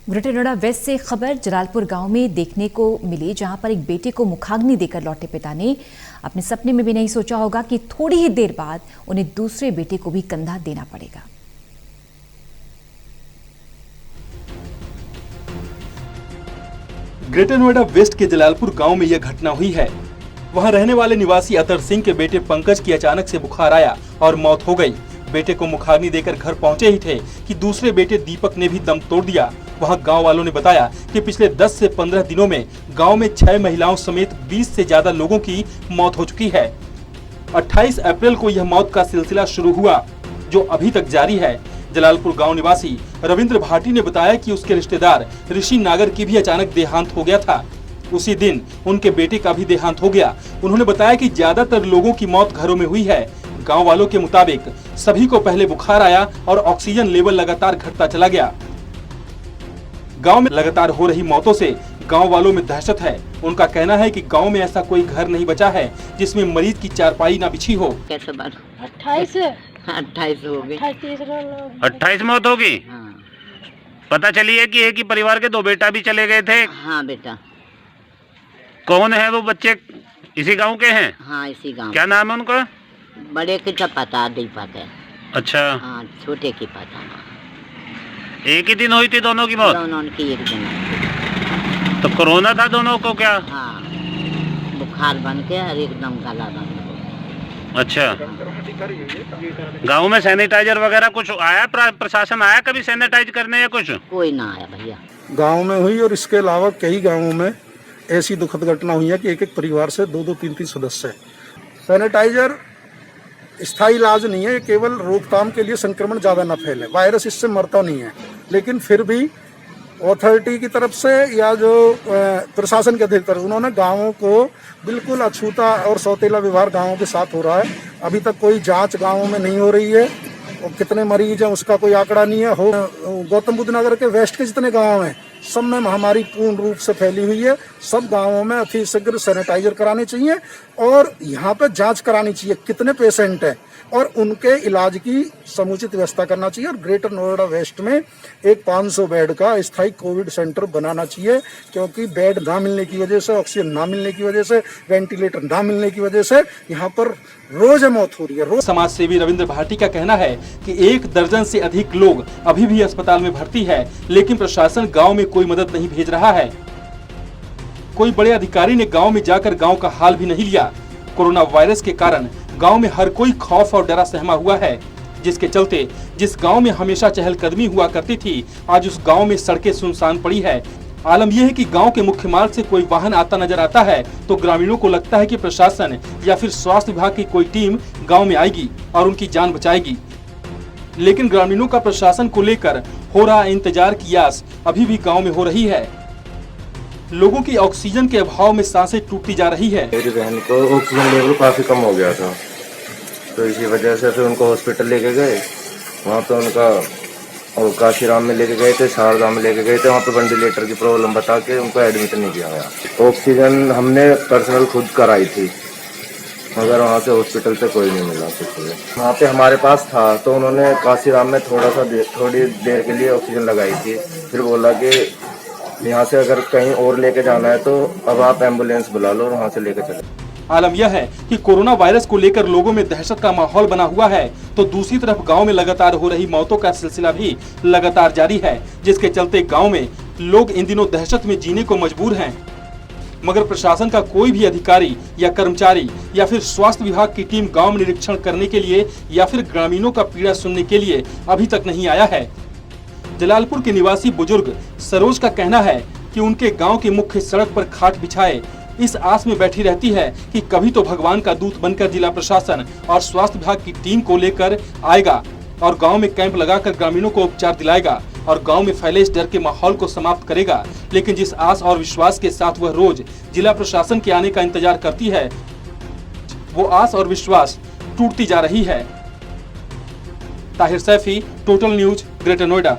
Greater Noida waste से खबर जलालपुर गांव में देखने को मिली, जहां पर एक बेटे को मुखाग्नि देकर लौटे पिता ने अपने सपने में भी नहीं सोचा होगा कि थोड़ी ही देर बाद उन्हें दूसरे बेटे को भी कंधा देना पड़ेगा। ग्रेटर नोएडा वेस्ट के जलालपुर गांव में यह घटना हुई है। वहां रहने वाले निवासी अतर सिंह के बेटे पंकज की अचानक से बुखार आया और मौत हो गई। बेटे को मुखाग्नि देकर घर पहुंचे ही थे कि दूसरे बेटे दीपक ने भी दम तोड़ दिया। वहां गांव वालों ने बताया कि पिछले 10 से 15 दिनों में गांव में 6 महिलाओं समेत 20 से ज्यादा लोगों की मौत हो चुकी है। 28 अप्रैल को यह मौत का सिलसिला शुरू हुआ, जो अभी तक जारी है। जलालपुर गांव निवासी रविंद्र भाटी ने बताया कि उसके रिश्तेदार ऋषि नागर की भी अचानक देहांत हो गया था। उसी दिन उनके बेटे का भी देहांत हो गया। उन्होंने बताया कि ज्यादातर लोगों की मौत घरों में हुई है। गांव वालों के मुताबिक सभी को पहले बुखार आया और ऑक्सीजन लेवल लगातार घटता चला गया। गांव में लगातार हो रही मौतों से गांव वालों में दहशत है। उनका कहना है कि गांव में ऐसा कोई घर नहीं बचा है जिसमें मरीज की चारपाई ना बिछी हो। 28 हो गए। 28 मौत होगी। हाँ। पता चली है कि एक ही परिवार के 2 बेटा भी चले गए थे। हाँ बेटा। कौन है वो बच्चे? इसी गांव के हैं? हाँ इसी गांव। क्या नाम है उनका? बड़े की तो पता नहीं पता। अच्छा। हाँ छोटे की पता। एक ही दिन हुई थी दोनों की मौत? दोनों की एक दिन। तो कोरोना था दोनों को क्या? हाँ बुखार बन के और एकदम गला बंद हो। अच्छा। गांव में सैनिटाइजर वगैरह कुछ आया? प्रशासन आया कभी सैनिटाइज करने या कुछ? कोई ना आया भैया। गांव में हुई और इसके अलावा कई गांवों में ऐसी दुखद घटना हुई है कि एक एक परिवार से 2-2, 3-3 सदस्य। सैनिटाइजर स्थायी इलाज नहीं है, ये केवल रोकथाम के लिए संक्रमण ज़्यादा न फैले। वायरस इससे मरता नहीं है, लेकिन फिर भी अथॉरिटी की तरफ से या जो प्रशासन के अधिकारी, उन्होंने गांवों को बिल्कुल अछूता और सौतेला व्यवहार गांवों के साथ हो रहा है। अभी तक कोई जांच गांवों में नहीं हो रही है और कितने मरीज हैं उसका कोई आंकड़ा नहीं है। गौतम बुद्ध नगर के वेस्ट के जितने गाँव हैं सब में महामारी पूर्ण रूप से फैली हुई है। सब गांवों में अतिशीघ्र सैनिटाइजर कराने चाहिए और यहाँ पे जांच करानी चाहिए कितने पेशेंट हैं और उनके इलाज की समुचित व्यवस्था करना चाहिए। और ग्रेटर नोएडा वेस्ट में एक 500 बेड का स्थायी कोविड सेंटर बनाना चाहिए, क्योंकि बेड ना मिलने की वजह से, ऑक्सीजन ना मिलने की वजह से, वेंटिलेटर ना मिलने की वजह से यहाँ पर रोज मौत हो रही है। रोज समाज सेवी रविंद्र भाटी का कहना है कि 1 दर्जन से अधिक लोग अभी भी अस्पताल में भर्ती है, लेकिन प्रशासन गांव में कोई मदद नहीं भेज रहा है। कोई बड़े अधिकारी ने गांव में जाकर गांव का हाल भी नहीं लिया। कोरोना वायरस के कारण गांव में हर कोई खौफ और डरा सहमा हुआ है, जिसके चलते जिस गांव में हमेशा चहलकदमी हुआ करती थी, आज उस गांव में सड़कें सुनसान पड़ी है। आलम यह है कि गांव के मुख्य मार्ग से कोई वाहन आता नजर आता है तो ग्रामीणों को लगता है कि प्रशासन या फिर स्वास्थ्य विभाग की कोई टीम गांव में आएगी और उनकी जान बचाएगी, लेकिन ग्रामीणों का प्रशासन को लेकर हो रहा इंतजार की आस अभी भी गांव में हो रही है। लोगों की ऑक्सीजन के अभाव में सांसें टूटती जा रही है। मेरी बहन को ऑक्सीजन लेवल काफी कम हो गया था, तो इसी वजह से फिर उनको हॉस्पिटल लेके गए। वहाँ पे उनका और काशीराम में लेके गए थे, शारदा में लेके गए थे। वहाँ पे वेंटिलेटर की प्रॉब्लम बता के उनको एडमिट नहीं किया गया। ऑक्सीजन हमने पर्सनल खुद कराई थी, मगर वहाँ से हॉस्पिटल से कोई नहीं मिला कुछ। वहाँ पे हमारे पास था तो उन्होंने काशीराम में थोड़ी देर के लिए ऑक्सीजन लगाई थी। फिर बोला कि यहाँ से अगर कहीं और लेके जाना है तो अब आप एम्बुलेंस बुला लो और वहाँ से लेके चले। आलम यह है कि कोरोना वायरस को लेकर लोगों में दहशत का माहौल बना हुआ है, तो दूसरी तरफ गांव में लगातार हो रही मौतों का सिलसिला भी लगातार जारी है, जिसके चलते गांव में लोग इन दिनों दहशत में जीने को मजबूर हैं। मगर प्रशासन का कोई भी अधिकारी या कर्मचारी या फिर स्वास्थ्य विभाग की टीम गांव में निरीक्षण करने के लिए या फिर ग्रामीणों का पीड़ा सुनने के लिए अभी तक नहीं आया है। जलालपुर के निवासी बुजुर्ग सरोज का कहना है कि उनके गांव की मुख्य सड़क पर खाट बिछाए इस आस में बैठी रहती है कि कभी तो भगवान का दूत बनकर जिला प्रशासन और स्वास्थ्य विभाग की टीम को लेकर आएगा और गांव में कैंप लगाकर ग्रामीणों को उपचार दिलाएगा और गांव में फैले इस डर के माहौल को समाप्त करेगा। लेकिन जिस आस और विश्वास के साथ वह रोज जिला प्रशासन के आने का इंतजार करती है, वो आस और विश्वास टूटती जा रही है। Tahir Saifi, total news, greater Noida.